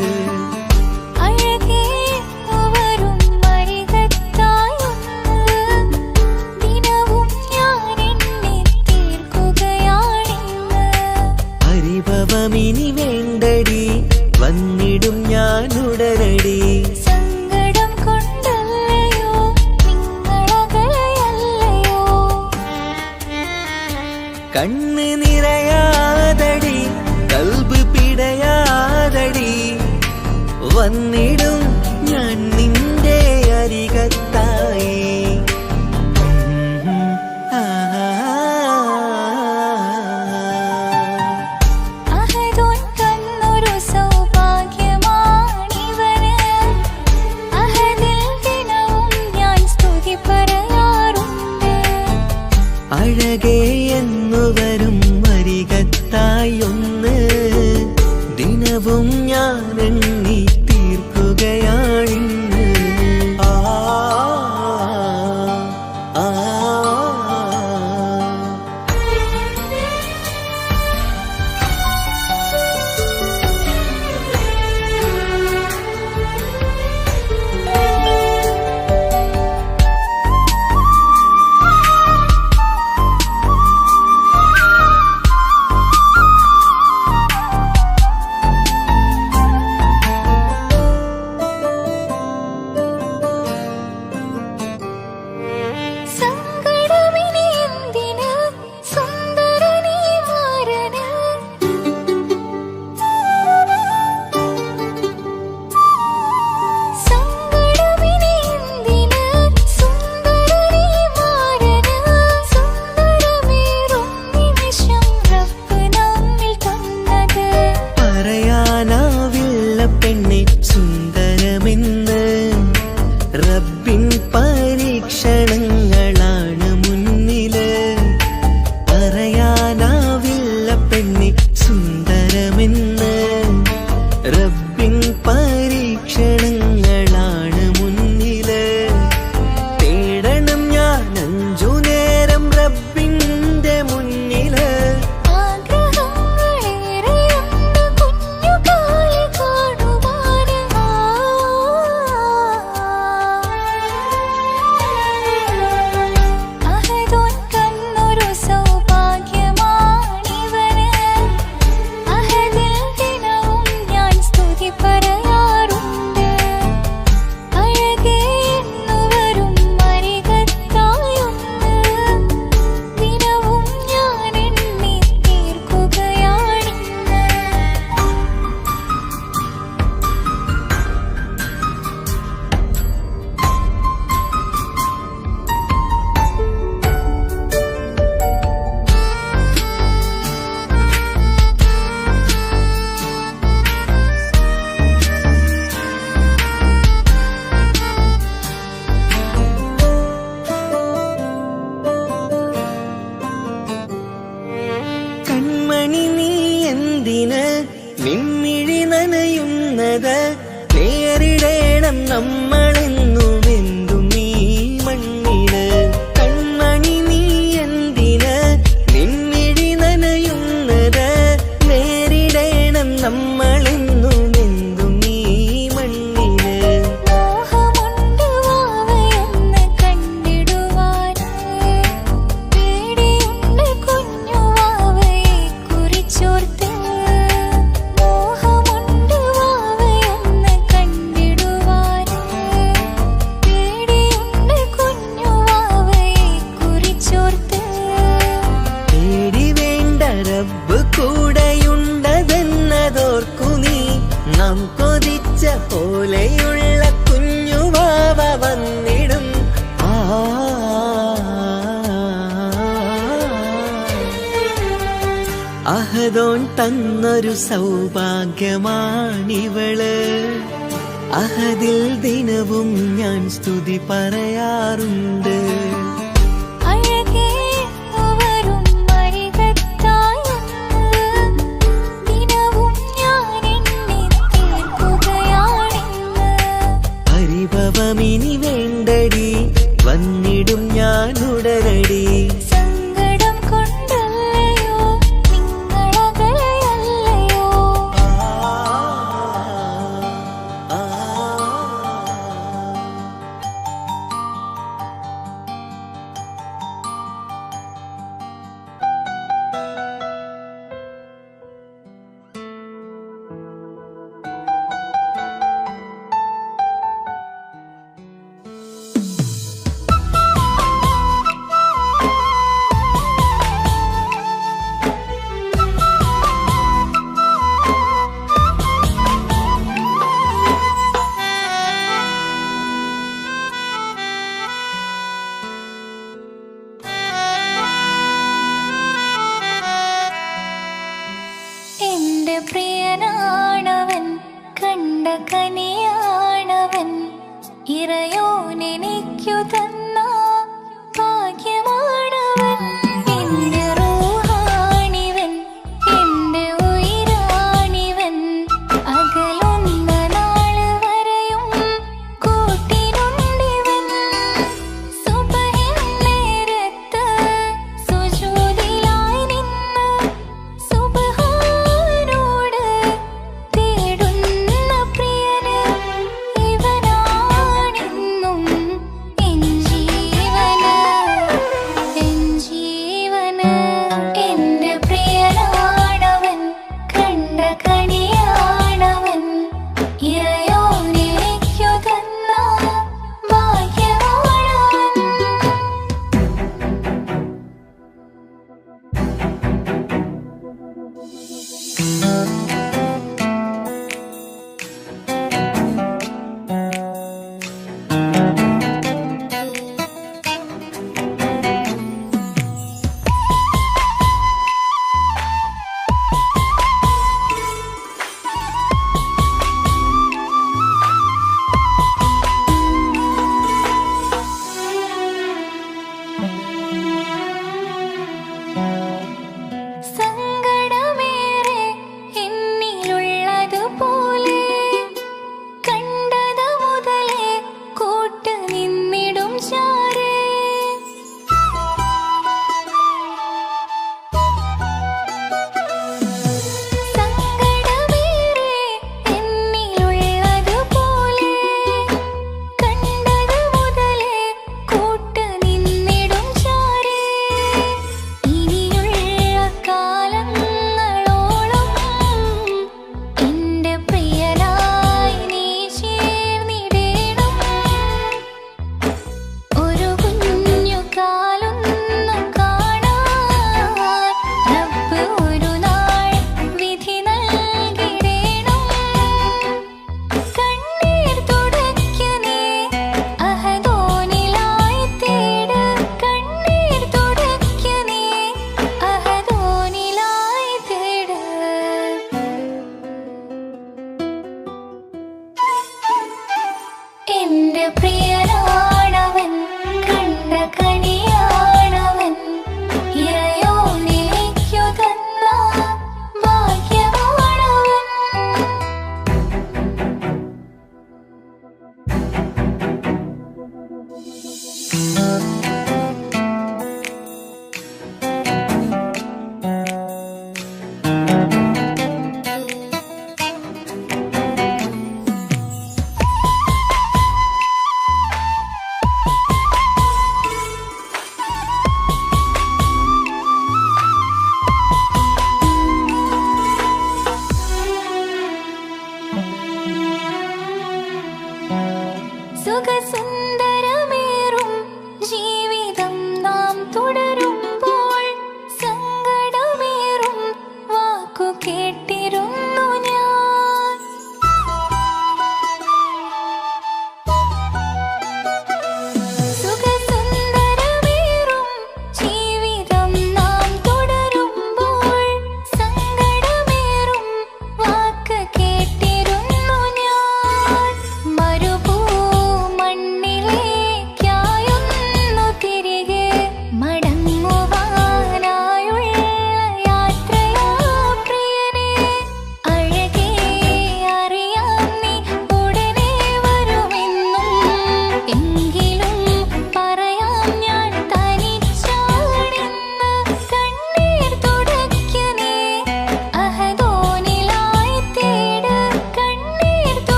പരിഭവമിനി വേണ്ടടി, വന്നിടും ഞാൻ ഉടനടി. കണ്ണ് നിറയാതടി, കൽബ് പിടയാതടി, വന്നിടും ഞാൻ നിന്റെ അരികത്തായി. അഴകേ എന്നുവരും അരികത്തായി ഒന്ന്, ദിനവും ഞാൻ എണ്ണി തീർക്കുകയാണിന്ന്. ആ ആ അഹദോൻ തന്നൊരു സൗഭാഗ്യമാണിവള്. അഹദിൽ ദിനവും ഞാൻ സ്തുതി പറയാറുണ്ട്. പരിഭവമിനി വേണ്ടടി, വന്നിടും ഞാൻ ഉടനടി. സങ്കടം കൊണ്ടല്ലയോ നിങ്ങളകലയല്ലയോ. എന്റെ പ്രിയനാണവൻ, കണ്ട കനിയാണവൻ, ഇറയോനെനിക്കു തന്ന ഭാഗ്യമാണവൻ. എന്റെ റൂഹാണിവൻ, എന്റെ ഉയിരാണിവൻ, അകലുന്ന നാള് വരെയും കൂട്ടിനുണ്ടിവൻ. സുബഹിൻ നേരത്ത് സുജൂദിലായി നിന്ന് സുബ്ഹാനോട് തേടുന്ന പ്രിയന്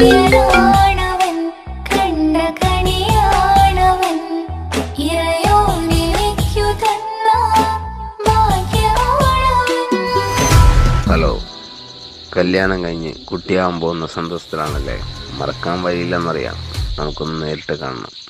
പ്രിയനാണവൻ കണ്ട കണിയാണവൻ ഇറയോനെനിക്കു തന്ന ഭാഗ്യമാണവൻ. ഹലോ, കല്യാണം കഴിഞ്ഞ് കുട്ടിയാവാൻ പോകുന്ന സന്തോഷത്തിലാണല്ലേ? മറക്കാൻ വഴിയില്ലെന്നറിയാം. നമുക്കൊന്ന് നേരിട്ട് കാണണം.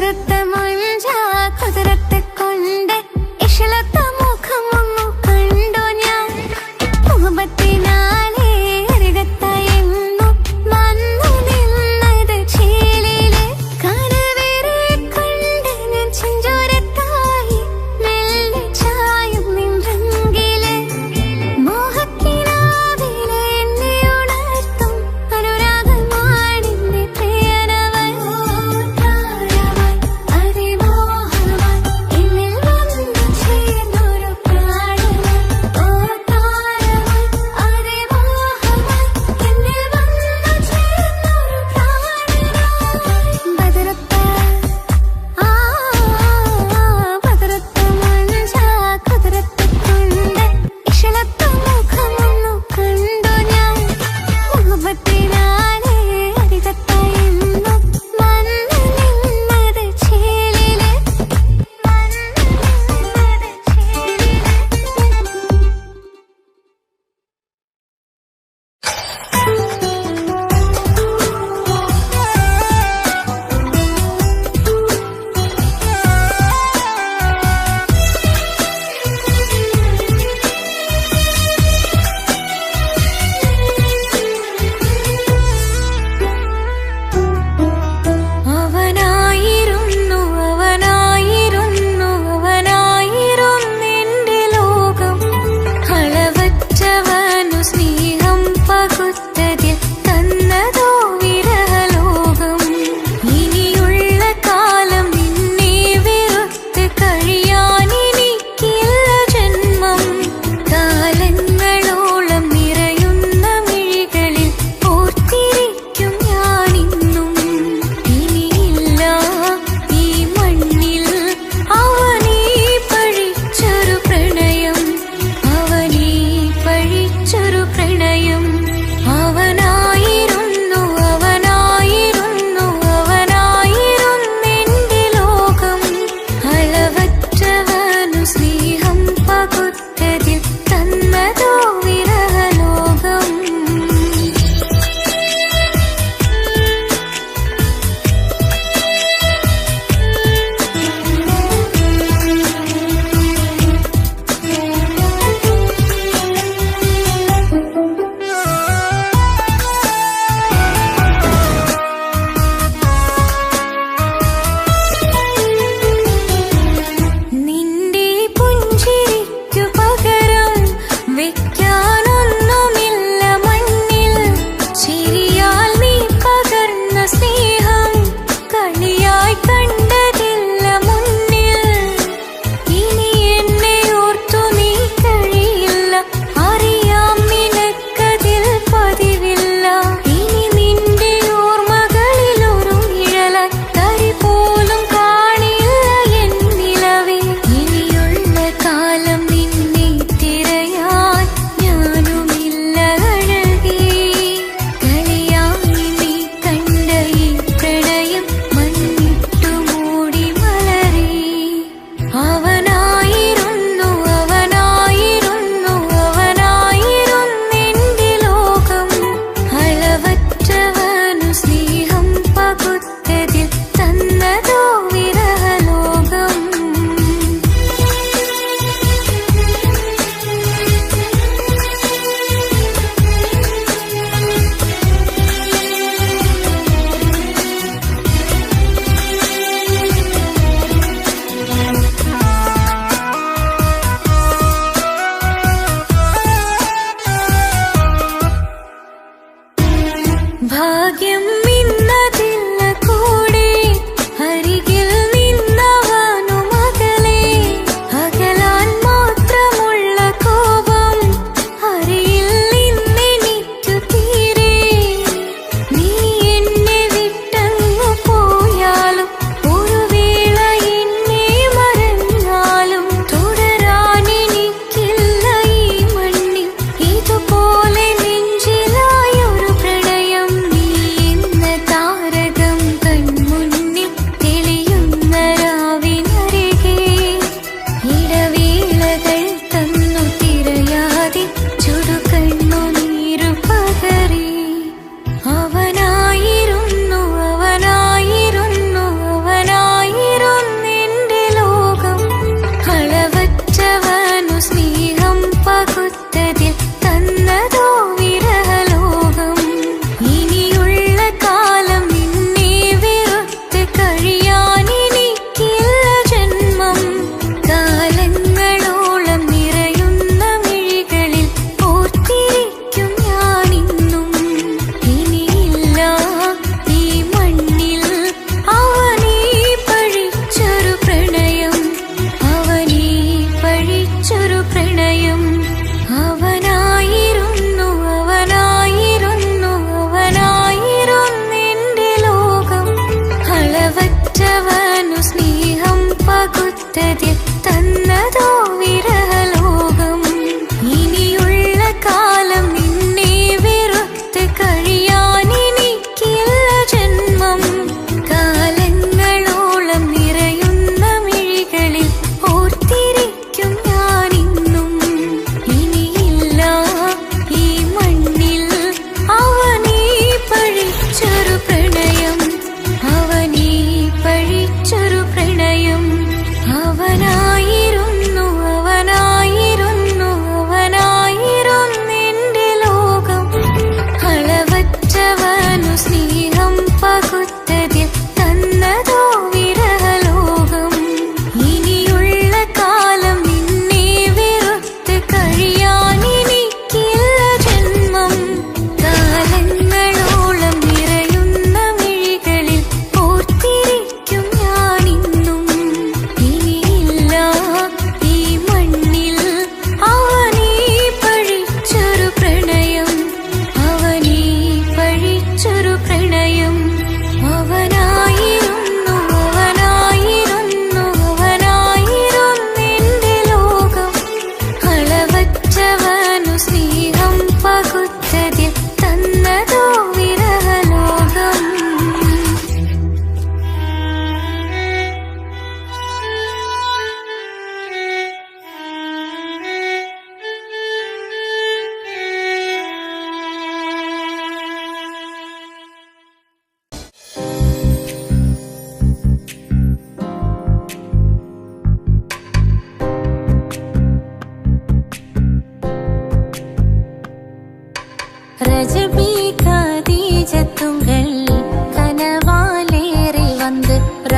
കറുത്ത മുഞ്ച കുതിരത്തെ കൊണ്ട് ഇഷളത്ത മുഖമൊന്നു കണ്ടു ഞാൻ മുഹബത്തിനാലേ അരികത്തായെന്നു വന്നു നിന്നത് ചേലില് കനവേറെ കണ്ട് ഞാൻ ചെഞ്ചോരത്തായി മെല്ലെ ചായും നിൻറങ്കില് മോഹക്കിനാവിലെ എന്നെ ഉണർത്തും അനുരാഗമാണിന്റെ പ്രിയനവൻ താരവൻ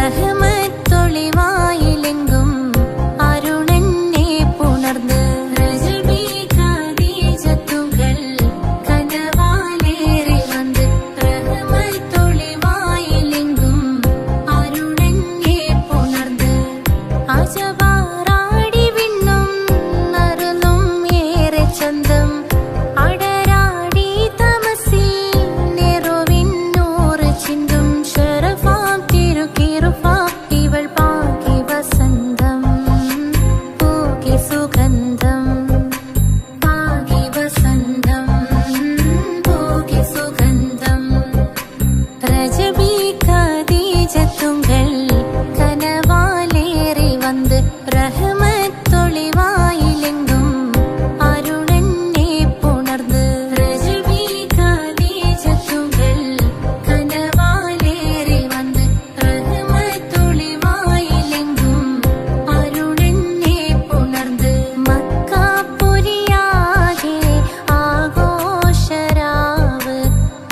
റഹ്മത്തൊളിവായിലെങ്കും അരുണനെ പുണർന്ന് റജബി ഖദീജത്തുകൾ കനവാലേറി വന്ന് റഹ്മത്തൊളിവായിലെങ്കും അരുണനെ പുണർന്ന് അജവാറാടി വിണ്ണും നറുന്നും ഏറെ ചന്തം അടരാടി തമസിൽ നെറുവിന്നൂറ് ചിന്തും ശരഫാം തിരുക്കിറുഫാ ഇവൾ പാകി വസന്തം പൂകി സുഗന്ധം പാകി വസന്തം പൂകി സുഗന്ധം റജബി ഖദീജത്തുകൾ കനവാലേറി വന്ന് റഹ്മത്തൊളിവായിലെങ്കും അരുണനെ പുണർന്ന് റജബി ഖദീജത്തുകൾ കനവാലേറി വന്ന് റഹ്മത്തൊളിവായിലെങ്കും അരുണനെ പുണർന്ന് മക്കാപുരിയാകെ ആഘോഷരാവ്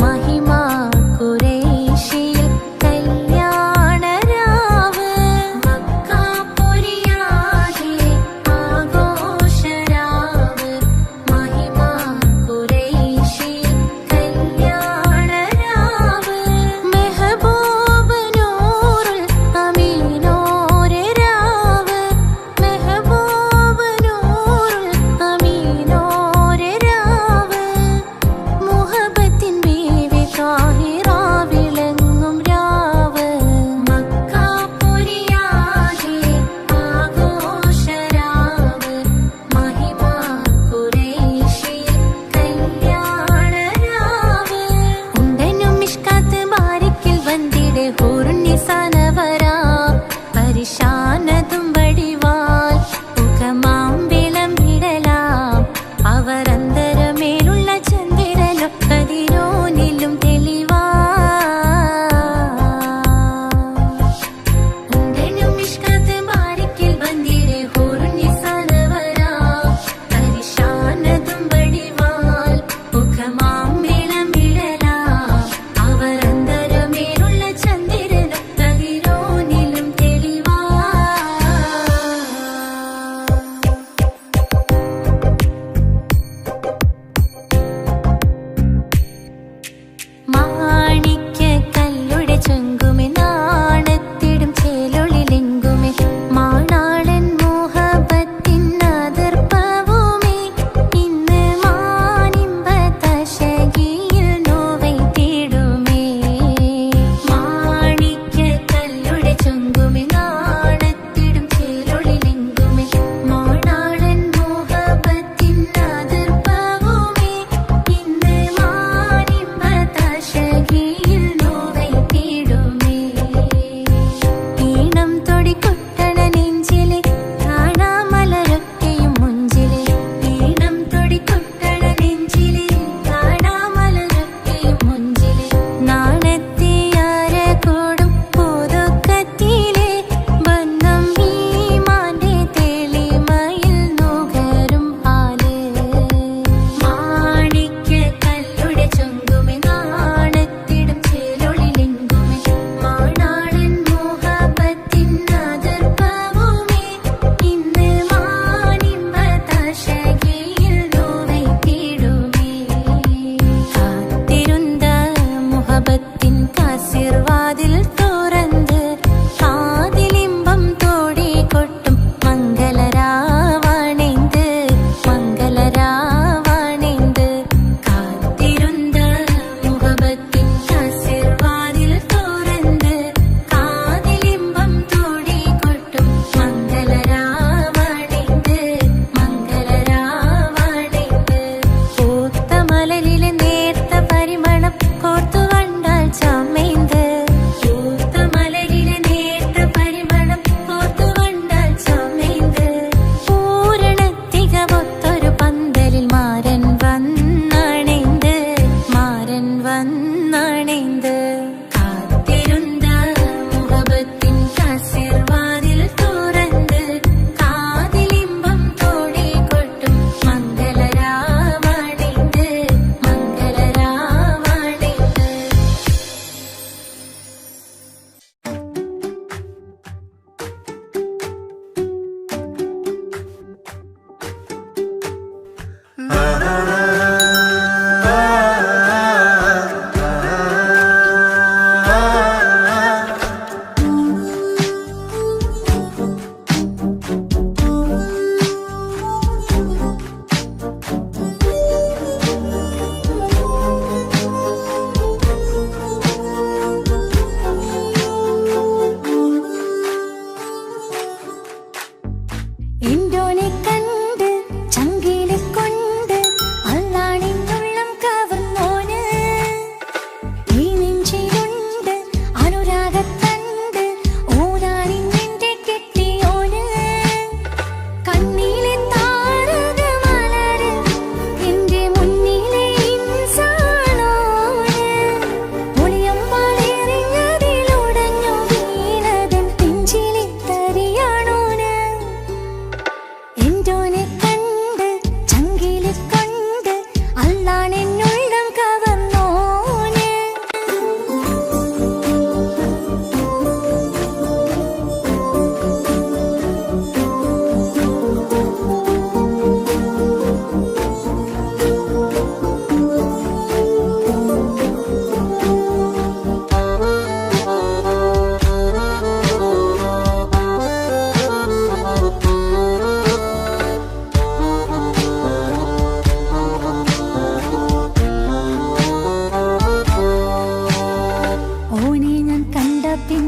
മഹിമ ഖുറൈശിയിൽ കല്യാണരാവ് മക്കാപുരിയാകെ ആഘോഷരാവ് മഹിമ ഖുറൈശിയിൽ കല്യാണരാവ് മെഹബൂബ് നൂറുൽ അമീനോരെ രാവ് മെഹബൂബ് നൂറുൽ അമീനോരെ രാവ് മുഹബത്തിൻ ബീവി താഹിറ വിളങ്ങും രാവ് മക്കാപുരിയാകെ ആഘോഷരാവ് മഹിമ ഖുറൈശിയിൽ കല്യാണരാവ് ഉണ്ടനും മിഷ്കാത്ത് ബാരിക്കിൽ വന്നിടെ ഹൂറുന്നിസാനവരാ പരിശാനതും വടിവാൽ മുഖമാം വിളമ്പിടലാം അവരന്തരമേലുള്ള ചന്ദ്രനും കതിരോനിലും തെളിവാ ഉണ്ടനും മിഷ്കാത്ത് ബാരിക്കിൽ വന്നിടെ ഹൂറുന്നിസാനവരാ പരിശാനതും വടിവാൽ മുഖമാം വിളമ്പിടലാം അവരന്തരമേലുള്ള ചന്ദ്രനും കതിരോനിലും തെളിവാ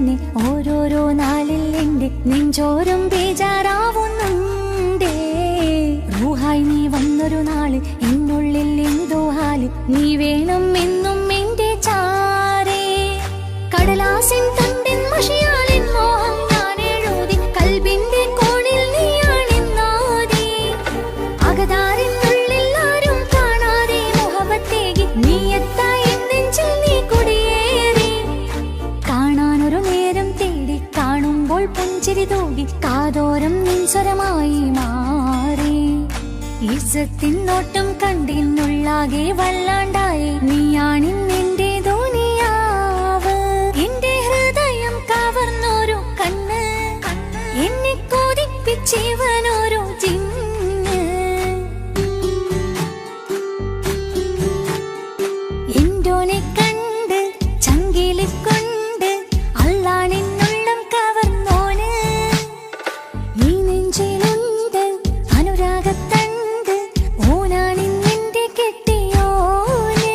തന്നെ ഓരോരോ നാളിൽ എന്റെ നെഞ്ചോരം ബേജാറാവുന്നുണ്ടേ. റൂഹായി നീ വന്നൊരു നാള് എന്നുള്ളിൽ എന്തോ ഹാല്, നീ വേണം എന്നും എന്റെ ചാരേ. കടലാസിൻ തണ്ടിൻ മഷിയാലിൻ മോഹം ഞാൻ എഴുതി, കൽബിന്റെ കോണിൽ നീയാണെന്നാതി. അകതാരിനുള്ളിൽ ആരും കാണാതെ മുഹബത്തേകി നീ എത്തായി നെഞ്ചിൽ നീ കുടിയേറി. കാണാനൊരു നേരം തേടി കാണുമ്പോൾ പുഞ്ചിരി തൂകി കാതോരം നിൻസ്വരമായി മാറി. ഇസ്സത്തിൻ നോട്ടം കണ്ടിന്നുള്ളാകെ വല്ലാണ്ടായി, നീയാണിന്നെന്റെ ദുനിയാവ്. എന്റെ ഹൃദയം കവർന്നോരു കണ്ണ്, എന്നെ കൊതിപ്പിച്ചിവനോരോ ജിന്ന്. എന്തോനെ കണ്ട് ചങ്കില് കൊണ്ട് അള്ളാണെന്നുള്ളം കവർന്നോന്. ഈ നെഞ്ചിലുണ്ട് അനുരാഗത്തണ്ട്, ഓനാണിന്നെന്റെ കെട്ടിയോന്.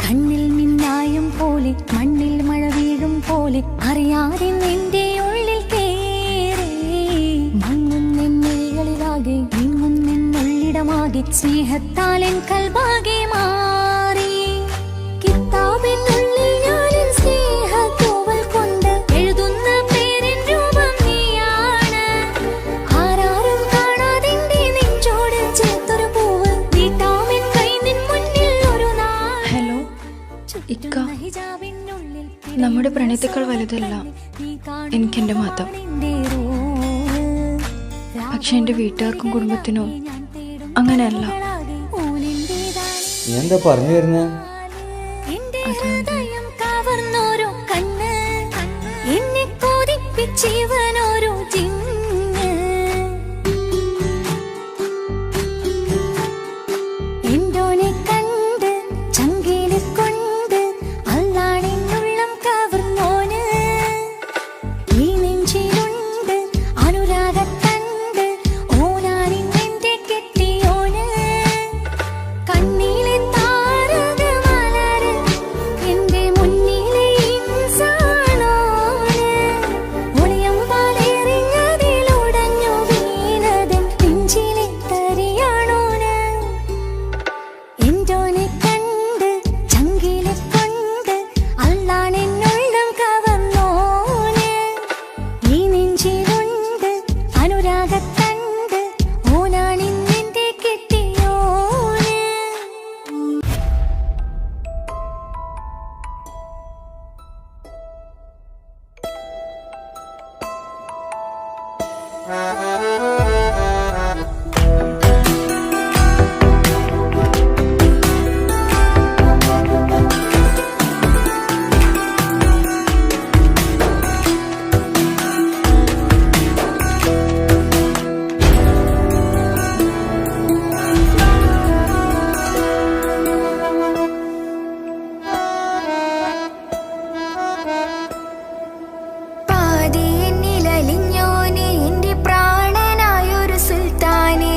കണ്ണിൽ മിന്നായം പോലെ മണ്ണിൽ മഴ വീഴും പോലെ അറിയാതെ നിന്റെ ഉള്ളിൽ കേറി. മങ്ങുന്നെന്നുള്ളിലാകെ നീങ്ങുന്നെന്നുള്ളിടമാകെ സ്നേഹത്താലെൻ കൽബാകെ മാറി. കിതാബിനുള്ളിൽ ഞാനെൻ സ്നേഹത്തൂവൽ കൊണ്ട് എഴുതുന്ന പേരിൻ രൂപം നീയാണ്. ആരാരും കാണാതെന്റെ നെഞ്ചോട് ചേർത്തൊരു പൂവ് നീട്ടാമെൻ കൈ നിൻ മുന്നിൽ ഒരു നാൾ. ഹലോ ഇക്ക, നമ്മുടെ പ്രണയത്തേക്കാൾ വലുതല്ല എനിക്കെൻ്റെ മതം. പക്ഷെ എൻ്റെ വീട്ടുകാർക്കും കുടുംബത്തിനോ അങ്ങനെയല്ല. നീ എന്താ പറഞ്ഞു വരുന്നേ? കവർന്നോരോ കണ്ണ്, എന്നെ കൊതിപ്പിച്ചിവനോരോ ജിന്ന്. എന്തോനെ കണ്ട് ചങ്കില് കൊണ്ട് അള്ളാണെന്നുള്ളം കവർന്നോന്. ഈ നെഞ്ചിലുണ്ട് അനുരാഗത്തണ്ട്, ഓനാണിന്നെന്റെ കെട്ടിയോന്. കണ്ണിലെ താരകമലര് എന്റെ മുന്നിലെ ഇൻസാണോന്. ഒളിയമ്പാലെറിഞ്ഞതിലുടഞ്ഞു വീണതൻ നെഞ്ചിലെ തരിയാണോന്. എന്തോനെ കണ്ട് ചങ്കില് കൊണ്ട് അള്ളാണെന്നുള്ളം കവർന്നോന്. ഈ നെഞ്ചിലുണ്ട് അനുരാഗത്തണ്ട്, ഓനാണിന്നെന്റെ കെട്ടിയോന്. പാതിയെന്നിലലിഞ്ഞോനെ എന്റെ പ്രാണനായൊരു സുൽത്താനെ.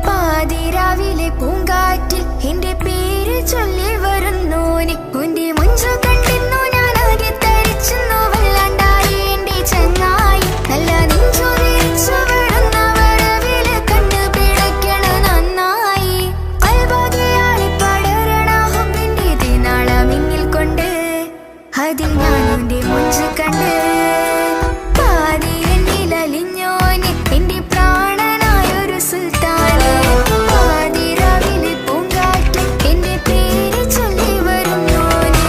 പാതിരാവിലെ പൂങ്കാറ്റിൽ എന്റെ പേര് ചൊല്ലി വരുന്നോനെ. ഉന്റെ മുഞ്ചു കണ്ടിരുന്നു ഞാനാകെ തരിച്ചെന്നു വല്ലാണ്ടായി എന്റെ ചങ്ങായി. നല്ല നെഞ്ചു വിരിച്ചു വിടുന്ന വരവില് കണ്ണു പിടയ്ക്കണ നന്നായി. അൽബാഗിയാളി പടരണ ഹുബിന്റെ തിനാള മിന്നിൽ കൊണ്ട് അതിൽ ഞാനെന്റെ മുഞ്ചു കണ്ട്. പാതിയെന്നിലലിഞ്ഞോനെ എന്റെ പ്രാണനായൊരു സുൽത്താനെ. പാതിരാവിലെ പൂങ്കാറ്റിൽ എന്റെ പേര് ചൊല്ലി വരുന്നോനെ.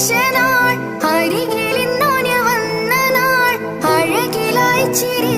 വിളിച്ച നാൾ അരികിലിന്നോന് വന്ന നാൾ അഴകിലായി ചിരി